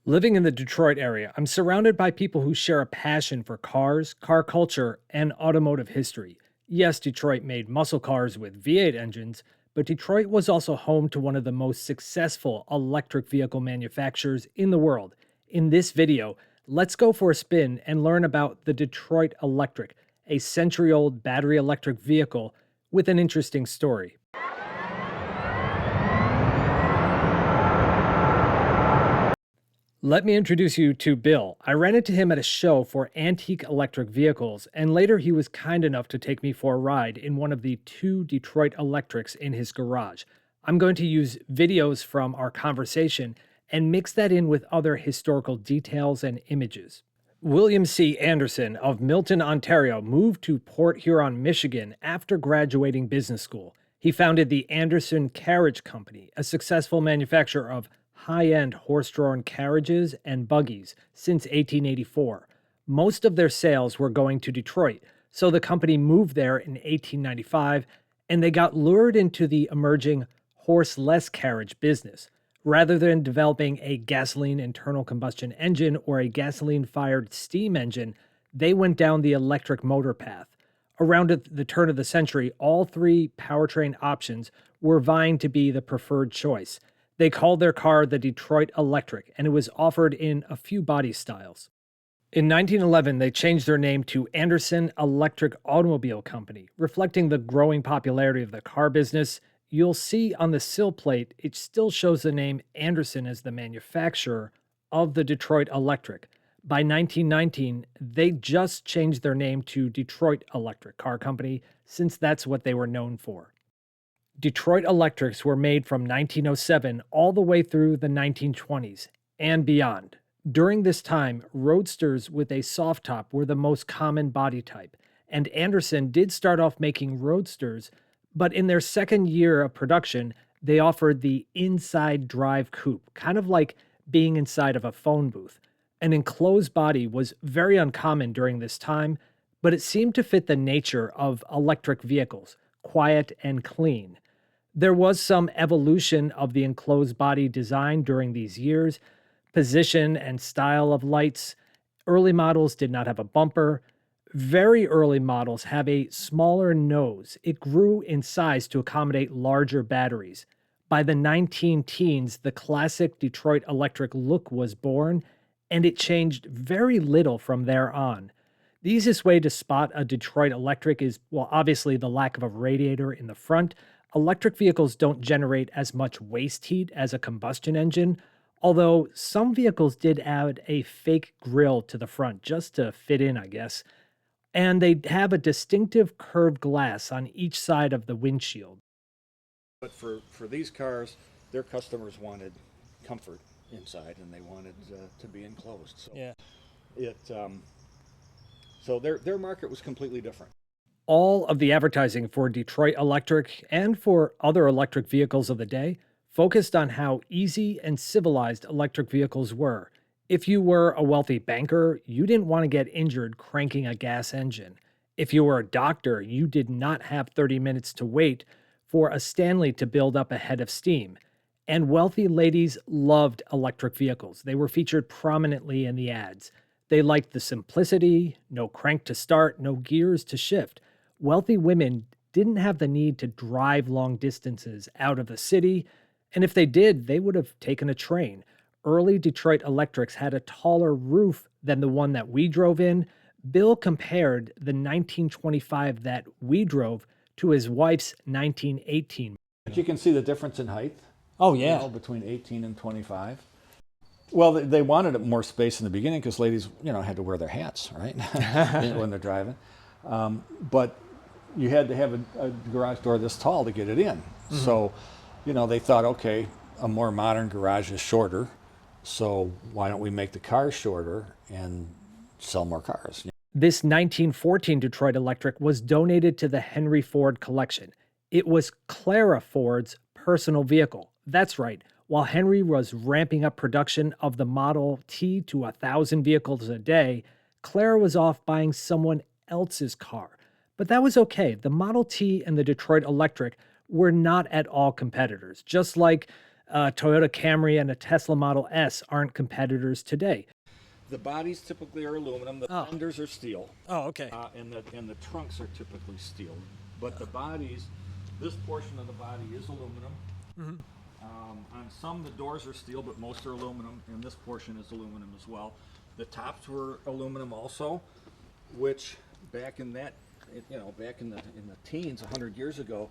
Living in the Detroit area, I'm surrounded by people who share a passion for cars, car culture, and automotive history. Yes, Detroit made muscle cars with V8 engines, but Detroit was also home to one of the most successful electric vehicle manufacturers in the world. In this video, let's go for a spin and learn about the Detroit Electric, a century old battery electric vehicle with an interesting story. Let me introduce you to Bill. I ran into him at a show for antique electric vehicles, and later he was kind enough to take me for a ride in one of the two Detroit Electrics in his garage. I'm going to use videos from our conversation and mix that in with other historical details and images. William C. Anderson of Milton, Ontario, moved to Port Huron, Michigan after graduating business school. He founded the Anderson Carriage Company, a successful manufacturer of high-end horse-drawn carriages and buggies since 1884. Most of their sales were going to Detroit, so the company moved there in 1895, and they got lured into the emerging horseless carriage business. Rather than developing a gasoline internal combustion engine or a gasoline-fired steam engine, they went down the electric motor path. Around at the turn of the century, all three powertrain options were vying to be the preferred choice. They called their car the Detroit Electric, and it was offered in a few body styles. In 1911, they changed their name to Anderson Electric Automobile Company, reflecting the growing popularity of the car business. You'll see on the sill plate, it still shows the name Anderson as the manufacturer of the Detroit Electric. By 1919, they just changed their name to Detroit Electric Car Company, since that's what they were known for. Detroit Electrics were made from 1907 all the way through the 1920s and beyond. During this time, roadsters with a soft top were the most common body type, and Anderson did start off making roadsters, but in their second year of production, they offered the inside drive coupe, kind of like being inside of a phone booth. An enclosed body was very uncommon during this time, but it seemed to fit the nature of electric vehicles, quiet and clean. There was some evolution of the enclosed body design during these years, position and style of lights. Early models did not have a bumper. Very early models have a smaller nose. It grew in size to accommodate larger batteries. By the 19 teens, the classic Detroit Electric look was born, and it changed very little from there on. The easiest way to spot a Detroit Electric is, well, obviously the lack of a radiator in the front. Electric vehicles don't generate as much waste heat as a combustion engine, although some vehicles did add a fake grille to the front just to fit in, I guess. And they have a distinctive curved glass on each side of the windshield. But for these cars, their customers wanted comfort inside, and they wanted to be enclosed. So Yeah. it so their market was completely different. All of the advertising for Detroit Electric and for other electric vehicles of the day focused on how easy and civilized electric vehicles were. If you were a wealthy banker, you didn't want to get injured cranking a gas engine. If you were a doctor, you did not have 30 minutes to wait for a Stanley to build up a head of steam. And wealthy ladies loved electric vehicles. They were featured prominently in the ads. They liked the simplicity, no crank to start, no gears to shift. Wealthy women didn't have the need to drive long distances out of the city, and if they did, they would have taken a train. Early Detroit Electrics had a taller roof than the one that we drove in. Bill compared the 1925 that we drove to his wife's 1918. But you can see the difference in height. Oh, yeah. Between 18 and 25. Well, they wanted more space in the beginning because ladies, had to wear their hats, right, when they're driving. But you had to have a garage door this tall to get it in. Mm-hmm. So, they thought, okay, a more modern garage is shorter, so why don't we make the cars shorter and sell more cars? This 1914 Detroit Electric was donated to the Henry Ford collection. It was Clara Ford's personal vehicle. That's right. While Henry was ramping up production of the Model T to 1,000 vehicles a day, Clara was off buying someone else's car. But that was okay. The Model T and the Detroit Electric were not at all competitors. Just like A Toyota Camry and a Tesla Model S aren't competitors today. The bodies typically are aluminum. The Oh, fenders are steel, oh, okay. and the trunks are typically steel. But the bodies, this portion of the body is aluminum. Mhm. On some, the doors are steel, but most are aluminum, and this portion is aluminum as well. The tops were aluminum also, which back in that, back in the teens, 100 years ago,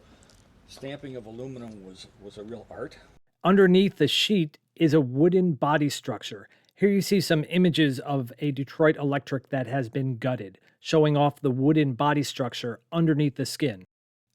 stamping of aluminum was a real art. Underneath the sheet is a wooden body structure. Here you see some images of a Detroit Electric that has been gutted, showing off the wooden body structure underneath the skin.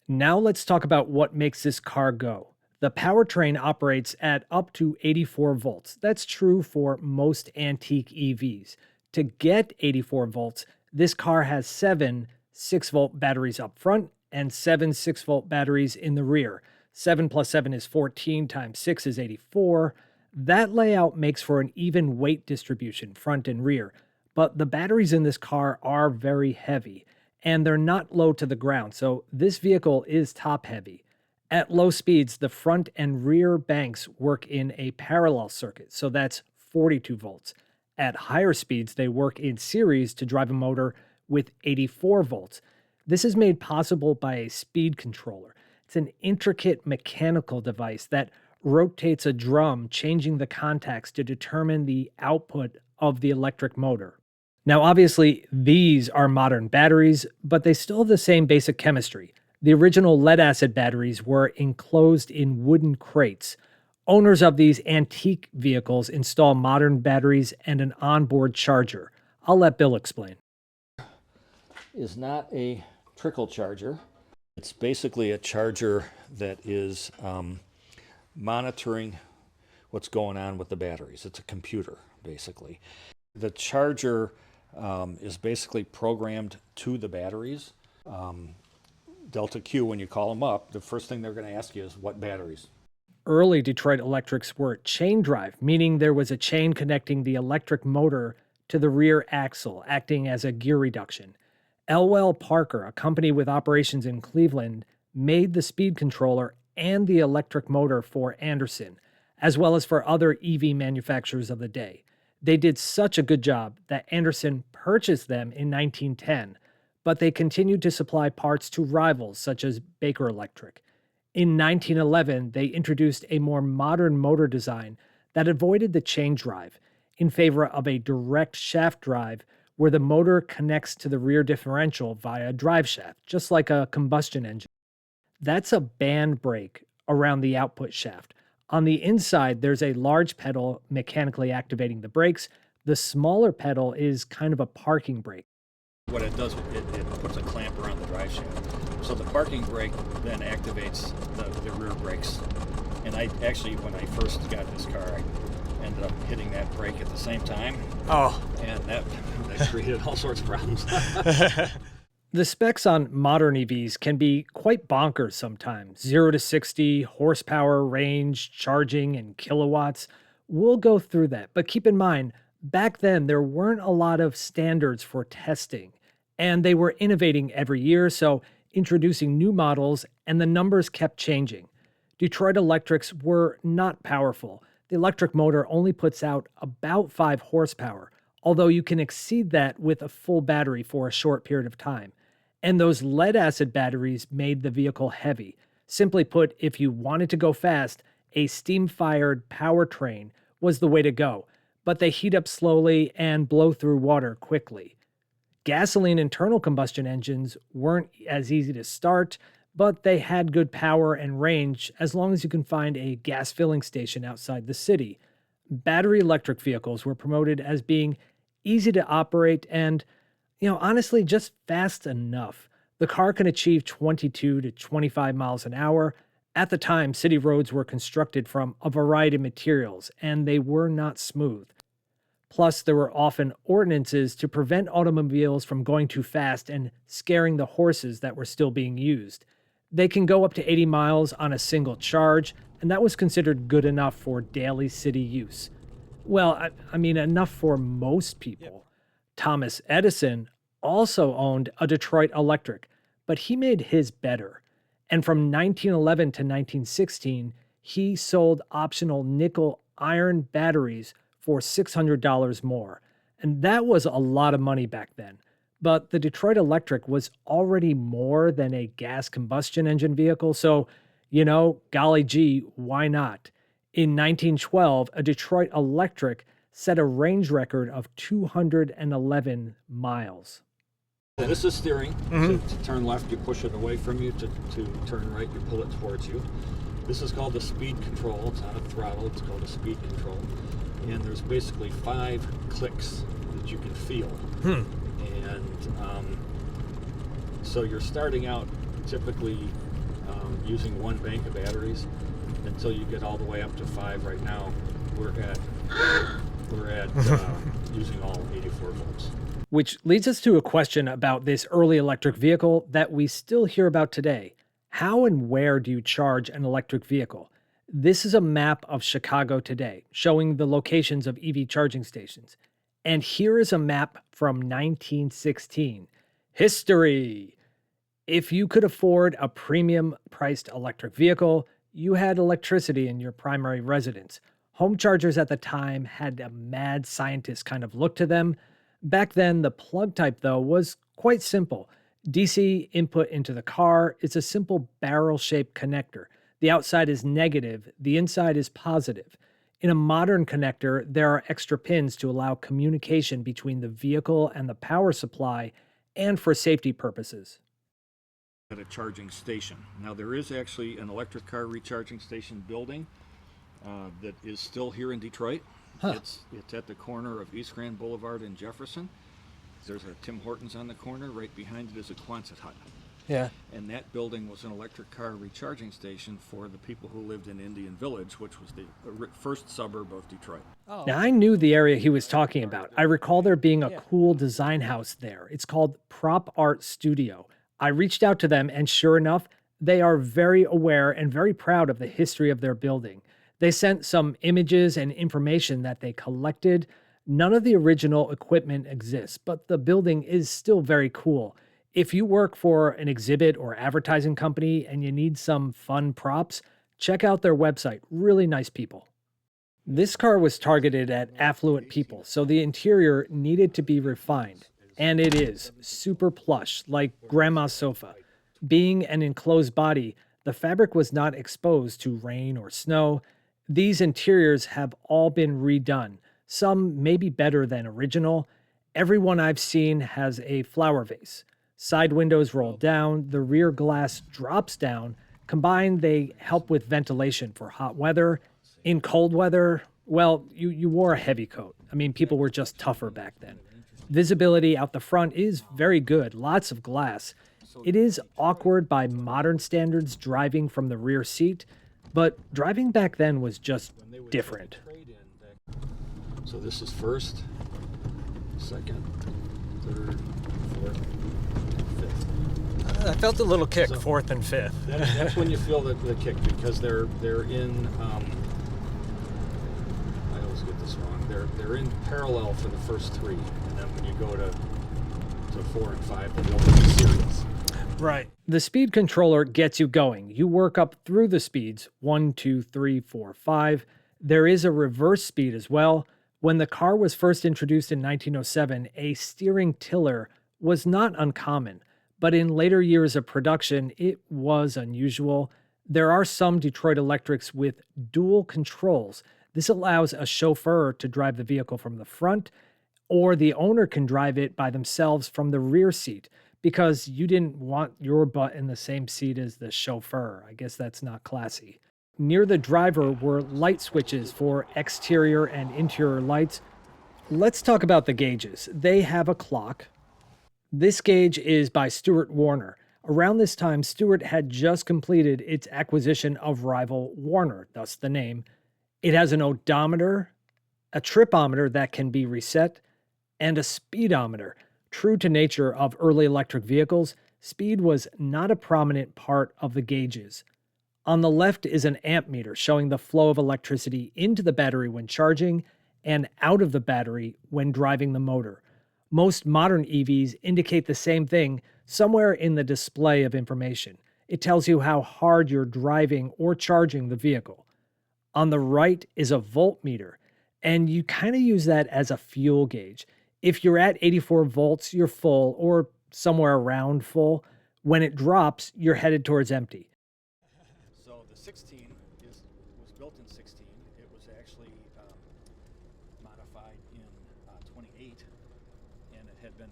Now let's talk about what makes this car go. The powertrain operates at up to 84 volts. That's true for most antique EVs. To get 84 volts, this car has seven 6-volt batteries up front and seven 6-volt batteries in the rear. 7 plus 7 is 14 times 6 is 84. That layout makes for an even weight distribution, front and rear. But the batteries in this car are very heavy and they're not low to the ground, so this vehicle is top heavy. At low speeds, the front and rear banks work in a parallel circuit, so that's 42 volts. At higher speeds, they work in series to drive a motor with 84 volts. This is made possible by a speed controller. It's an intricate mechanical device that rotates a drum, changing the contacts to determine the output of the electric motor. Now, obviously, these are modern batteries, but they still have the same basic chemistry. The original lead acid batteries were enclosed in wooden crates. Owners of these antique vehicles install modern batteries and an onboard charger. I'll let Bill explain. Is not a trickle charger. It's basically a charger that is monitoring what's going on with the batteries. It's a computer, basically. The charger is basically programmed to the batteries. Delta Q, when you call them up, the first thing they're going to ask you is what batteries. Early Detroit Electrics were chain drive, meaning there was a chain connecting the electric motor to the rear axle, acting as a gear reduction. Elwell Parker, a company with operations in Cleveland, made the speed controller and the electric motor for Anderson, as well as for other EV manufacturers of the day. They did such a good job that Anderson purchased them in 1910, but they continued to supply parts to rivals such as Baker Electric. In 1911, they introduced a more modern motor design that avoided the chain drive in favor of a direct shaft drive where the motor connects to the rear differential via a drive shaft, just like a combustion engine. That's a band brake around the output shaft. On the inside, there's a large pedal mechanically activating the brakes. The smaller pedal is kind of a parking brake. What it does, it puts a clamp around the drive shaft. So the parking brake then activates the rear brakes. And I actually, when I first got this car, I ended up hitting that brake at the same time. Oh. And that created all sorts of problems. The specs on modern EVs can be quite bonkers sometimes. 0 to 60, horsepower, range, charging, and kilowatts. We'll go through that, but keep in mind, back then there weren't a lot of standards for testing, and they were innovating every year, so introducing new models, and the numbers kept changing. Detroit Electrics were not powerful. The electric motor only puts out about 5 horsepower, although you can exceed that with a full battery for a short period of time. And those lead acid batteries made the vehicle heavy. Simply put, if you wanted to go fast, a steam fired powertrain was the way to go, but they heat up slowly and blow through water quickly. Gasoline internal combustion engines weren't as easy to start, but they had good power and range as long as you can find a gas filling station outside the city. Battery electric vehicles were promoted as being easy to operate and, honestly, just fast enough. The car can achieve 22 to 25 miles an hour. At the time, city roads were constructed from a variety of materials, and they were not smooth. Plus, there were often ordinances to prevent automobiles from going too fast and scaring the horses that were still being used. They can go up to 80 miles on a single charge, and that was considered good enough for daily city use. Well, I mean, enough for most people. Thomas Edison also owned a Detroit Electric, but he made his better. And from 1911 to 1916, he sold optional nickel iron batteries for $600 more. And that was a lot of money back then. But the Detroit Electric was already more than a gas combustion engine vehicle, so, golly gee, why not? In 1912, a Detroit Electric set a range record of 211 miles. This is steering. Hmm. To turn left, you push it away from you. To turn right, you pull it towards you. This is called the speed control. It's not a throttle, it's called a speed control. And there's basically 5 clicks that you can feel. And so you're starting out typically using 1 bank of batteries until you get all the way up to 5. Right now, we're at using all 84 volts. Which leads us to a question about this early electric vehicle that we still hear about today. How and where do you charge an electric vehicle? This is a map of Chicago today, showing the locations of EV charging stations. And here is a map from 1916. History! If you could afford a premium priced electric vehicle, you had electricity in your primary residence. Home chargers at the time had a mad scientist kind of look to them. Back then, the plug type, though, was quite simple. DC input into the car is a simple barrel-shaped connector. The outside is negative, the inside is positive. In a modern connector, there are extra pins to allow communication between the vehicle and the power supply and for safety purposes. At a charging station. Now there is actually an electric car recharging station building that is still here in Detroit. It's at the corner of East Grand Boulevard and Jefferson. There's a Tim Hortons on the corner. Right behind it is a Quonset hut. Yeah. And that building was an electric car recharging station for the people who lived in Indian Village, which was the first suburb of Detroit. Now, I knew the area he was talking about. I recall there being a cool design house there. It's called Prop Art Studio. I reached out to them, and sure enough, they are very aware and very proud of the history of their building. They sent some images and information that they collected. None of the original equipment exists, but the building is still very cool. If you work for an exhibit or advertising company and you need some fun props, check out their website. Really nice people. This car was targeted at affluent people, so the interior needed to be refined. And it is super plush, like grandma's sofa. Being an enclosed body, the fabric was not exposed to rain or snow. These interiors have all been redone. Some may be better than original. Every one I've seen has a flower vase. Side windows roll down, the rear glass drops down. Combined, they help with ventilation for hot weather. In cold weather, well, you wore a heavy coat. I mean, people were just tougher back then. Visibility out the front is very good, lots of glass. It is awkward by modern standards driving from the rear seat, but driving back then was just different. So this is first, second, third, fourth, fifth. I felt a little kick, So- fourth and fifth. That's when you feel the kick, because they're in. I always get this wrong. They're in parallel for the first 3, and then when you go to 4 and 5, they go into series. Right. The speed controller gets you going. You work up through the speeds 1, 2, 3, 4, 5. There is a reverse speed as well. When the car was first introduced in 1907, a steering tiller was not uncommon, but in later years of production, it was unusual. There are some Detroit Electrics with dual controls. This allows a chauffeur to drive the vehicle from the front, or the owner can drive it by themselves from the rear seat, because you didn't want your butt in the same seat as the chauffeur. I guess that's not classy. Near the driver were light switches for exterior and interior lights. Let's talk about the gauges. They have a clock. This gauge is by Stuart Warner. Around this time, Stuart had just completed its acquisition of rival Warner, thus the name. It has an odometer, a tripometer that can be reset, and a speedometer. True to nature of early electric vehicles, speed was not a prominent part of the gauges. On the left is an amp meter showing the flow of electricity into the battery when charging and out of the battery when driving the motor. Most modern EVs indicate the same thing somewhere in the display of information. It tells you how hard you're driving or charging the vehicle. On the right is a voltmeter, and you kind of use that as a fuel gauge. If you're at 84 volts, you're full or somewhere around full. When it drops, you're headed towards empty. So the 16 was built in 16. It was actually modified in 28, and it had been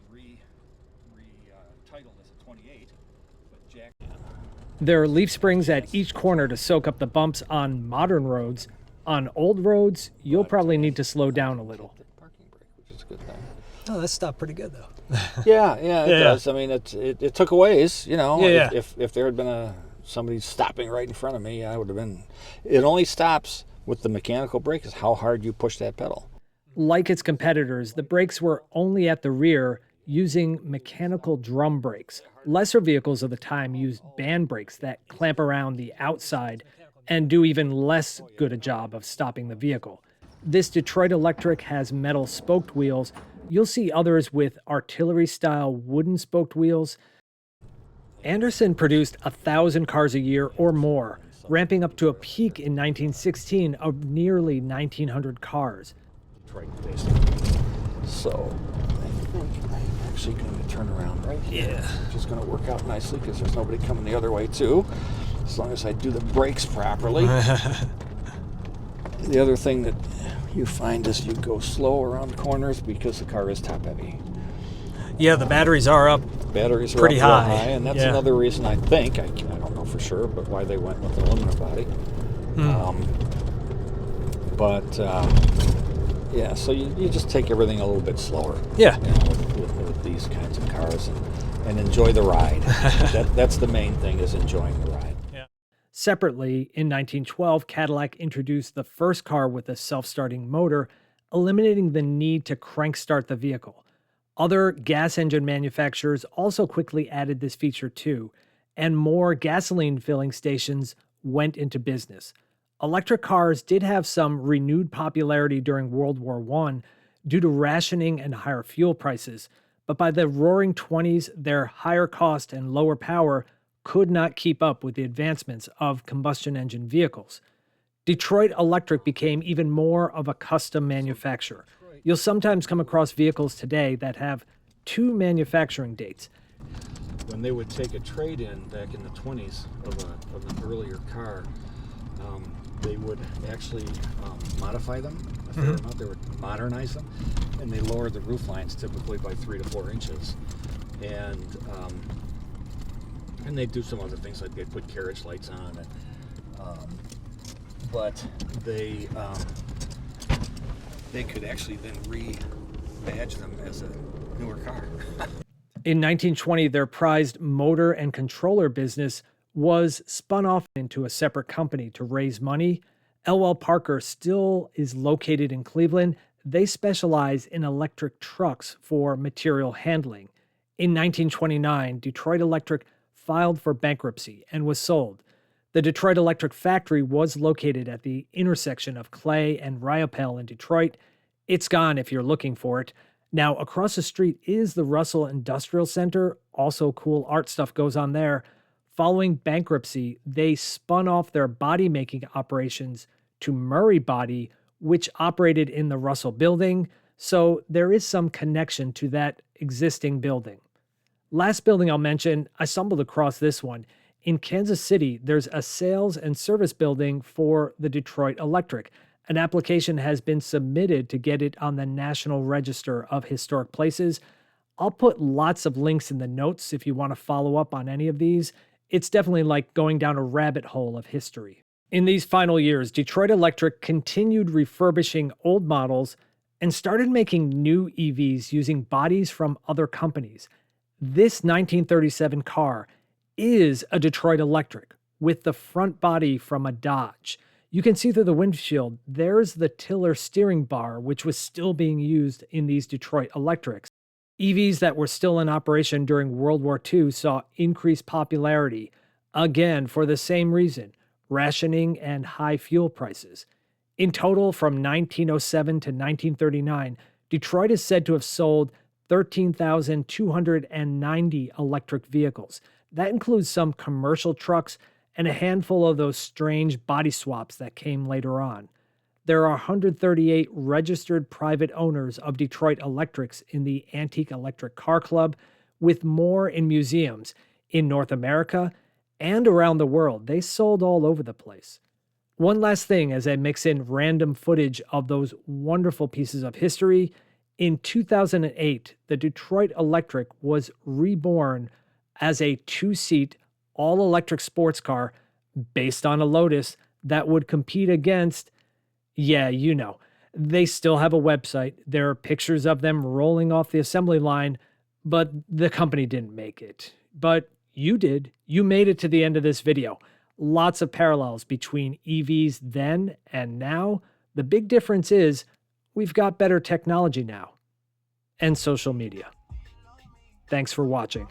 titled as a 28, but Jack. There are leaf springs at each corner to soak up the bumps on modern roads. On old roads, you'll probably need to slow down a little. Parking brake, which is a good thing. Oh, that stopped pretty good though. Yeah, it does. I mean, it took a ways, you know. Yeah. If there had been somebody stopping right in front of me, I would have been. It only stops with the mechanical brake is how hard you push that pedal. Like its competitors, the brakes were only at the rear using mechanical drum brakes. Lesser vehicles of the time used band brakes that clamp around the outside and do even less good a job of stopping the vehicle. This Detroit Electric has metal spoked wheels. You'll see others with artillery-style wooden spoked wheels. Anderson produced 1,000 cars a year or more, ramping up to a peak in 1916 of nearly 1,900 cars. Detroit, basically. So I think I'm actually going to turn around right here. Yeah. Which is going to work out nicely because there's nobody coming the other way too, as long as I do the brakes properly. The other thing that you find is you go slow around corners because the car is top heavy. Yeah, the batteries are up. Batteries are Pretty up real high, and that's yeah. another reason I think, I don't know for sure, but why they went with an aluminum body. Yeah, so you just take everything a little bit slower. Yeah. You know, with these kinds of cars and enjoy the ride. That's the main thing, is enjoying the ride. Separately, in 1912, Cadillac introduced the first car with a self-starting motor, eliminating the need to crank start the vehicle. Other gas engine manufacturers also quickly added this feature too, and more gasoline filling stations went into business. Electric cars did have some renewed popularity during World War I due to rationing and higher fuel prices, but by the roaring 20s, their higher cost and lower power could not keep up with the advancements of combustion engine vehicles. Detroit Electric became even more of a custom manufacturer. You'll sometimes come across vehicles today that have two manufacturing dates. When they would take a trade-in back in the 20s of an earlier car, they would actually modify them a fair amount. They would modernize them, and they lowered the roof lines typically by 3 to 4 inches. And they'd do some other things, like they'd put carriage lights on it. But they could actually then re-badge them as a newer car. In 1920, their prized motor and controller business was spun off into a separate company to raise money. L.L. Parker still is located in Cleveland. They specialize in electric trucks for material handling. In 1929, Detroit Electric filed for bankruptcy and was sold. The Detroit Electric factory was located at the intersection of Clay and Ryapel in Detroit. It's gone if you're looking for it. Now, across the street is the Russell Industrial Center. Also, cool art stuff goes on there. Following bankruptcy, they spun off their body-making operations to Murray Body, which operated in the Russell building. So there is some connection to that existing building. Last building I'll mention, I stumbled across this one. In Kansas City, there's a sales and service building for the Detroit Electric. An application has been submitted to get it on the National Register of Historic Places. I'll put lots of links in the notes if you want to follow up on any of these. It's definitely like going down a rabbit hole of history. In these final years, Detroit Electric continued refurbishing old models and started making new EVs using bodies from other companies. This 1937 car is a Detroit Electric with the front body from a Dodge. You can see through the windshield, there's the tiller steering bar, which was still being used in these Detroit Electrics. EVs that were still in operation during World War II saw increased popularity, again for the same reason, rationing and high fuel prices. In total, from 1907 to 1939, Detroit is said to have sold 13,290 electric vehicles. That includes some commercial trucks and a handful of those strange body swaps that came later on. There are 138 registered private owners of Detroit Electrics in the Antique Electric Car Club, with more in museums in North America and around the world. They sold all over the place. One last thing as I mix in random footage of those wonderful pieces of history. In 2008, the Detroit Electric was reborn as a two-seat, all-electric sports car based on a Lotus that would compete against, yeah, you know. They still have a website. There are pictures of them rolling off the assembly line, but the company didn't make it. But you did. You made it to the end of this video. Lots of parallels between EVs then and now. The big difference is we've got better technology now and social media. Thanks for watching.